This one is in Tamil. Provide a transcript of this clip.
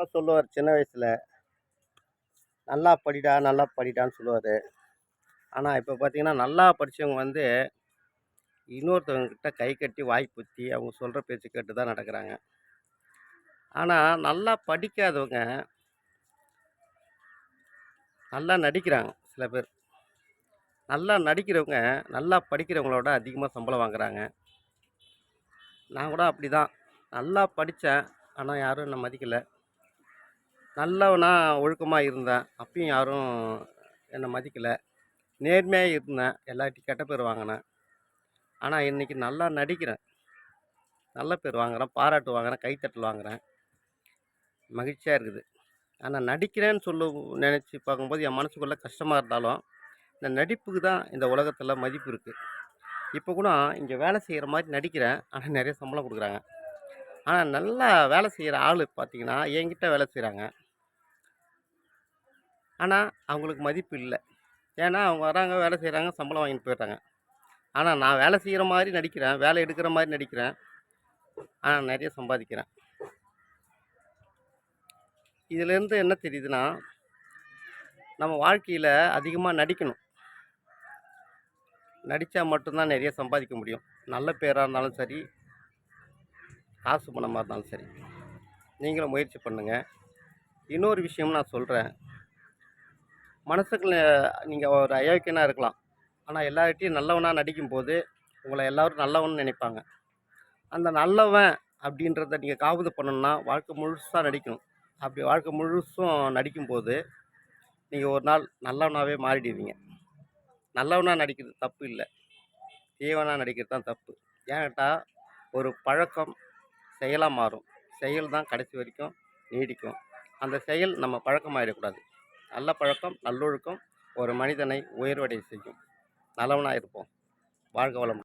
அப்பா சொல்லுவார் சின்ன வயசுல, "நல்லா படிடா, நல்லா படிடான்னு" சொல்லுவாரு. ஆனா இப்ப பார்த்தீங்கன்னா, நல்லா படிச்சவங்க வந்து இன்னொருத்தவங்க கிட்ட கை கட்டி வாய் பொத்தி, அவங்க சொல்ற பேச்ச கேட்டு தான் நடக்குறாங்க. ஆனா நல்லா படிக்காதவங்க, நல்லா நடிக்கிறாங்க சில பேர். நல்லா நடிக்கிறவங்க, நல்லா படிக்கிறவங்களோட அதிகமா சம்பளம் வாங்குறாங்க. நான் கூட அப்படிதான். நல்லா படிச்சேன். ஆனா யாரும் என்ன மதிக்கல. நல்லவனா ஒழுக்கமா இருந்தேன். அப்பயும் யாரும் என்ன மதிக்கல. நேர்மையா இருந்தேன். எல்லார்ட்டயும் கெட்ட பேர் வாங்குனேன். ஆனா இன்னைக்கு நல்லா நடிக்கிறேன். நல்ல பேர் வாங்குறேன், பாராட்டு வாங்குறேன், கைத்தட்டல் வாங்குறேன். மகிழ்ச்சியா இருக்குது. ஆனா நடிக்கிறேன்னு நெனச்சு பார்க்கும்போது என் மனசுக்குள்ள கஷ்டமா இருந்தாலும், இந்த நடிப்புக்கு தான் இந்த உலகத்துல மதிப்பு இருக்கு. இப்ப கூட இங்க வேலை செய்ற மாரி நடிக்கிறேன். ஆனா நெறைய சம்பளம் குடுக்குறாங்க. ஆனா நல்லா வேலை செய்ற ஆளு பார்த்தீங்கன்னா, என்கிட்ட வேலை செய்றாங்க. ஆனா அவங்களுக்கு மதிப்பு இல்ல. ஏன்னா அவங்க வராங்க, வேலை செய்றாங்க, சம்பளம் வாங்கிட்டு போயிடுறாங்க. ஆனா நான் வேலை செய்ற மாரி நடிக்கிறேன். வேலை எடுக்கிற மாரி நடிக்கிறேன். ஆனா நெறைய சம்பாதிக்கிறேன். இதிலேருந்து என்ன தெரியுதுன்னா, நம்ம வாழ்க்கையில அதிகமா நடிக்கணும். நடிச்சா மட்டும் தான் நெறைய சம்பாதிக்க முடியும். நல்ல பேரா இருந்தாலும் சரி, காசு பணமா இருந்தாலும் சரி. நீங்களும் முயற்சி பண்ணுங்க. இன்னொரு விஷயம் நான் சொல்றேன். மனசுக்குள்ள நீங்க ஒரு அயோக்கியனா இருக்கலாம். ஆனா எல்லார்ட்டயும் நல்லவனா நடிக்கும்போது, உங்கள எல்லாரும் நல்லவன்னு நெனைப்பாங்க. அந்த நல்லவன் அப்படின்றத நீங்க காபந்து பண்ணணும்னா, வாழ்க்கை முழுசா நடிக்கணும். அப்படி வாழ்க்கை முழுசும் நடிக்கும்போது, நீங்க ஒரு நாள் நல்லவனாவே மாறிடுவீங்க. நல்லவனா நடிக்கிறது தப்பு இல்ல. தீயவனா நடிக்கிறது தான் தப்பு. ஏன் கேட்டா, ஒரு பழக்கம் செயலா மாறும். செயல் தான் கடைசி வரைக்கும் நீடிக்கும். அந்த செயல் நம்ம பழக்கமாயிடக்கூடாது. நல்ல பழக்கம், நல்லொழுக்கம் ஒரு மனிதனை உயர்வடைய செய்யும். நல்லவனா இருப்போம். வாழ்க வளமுடன்.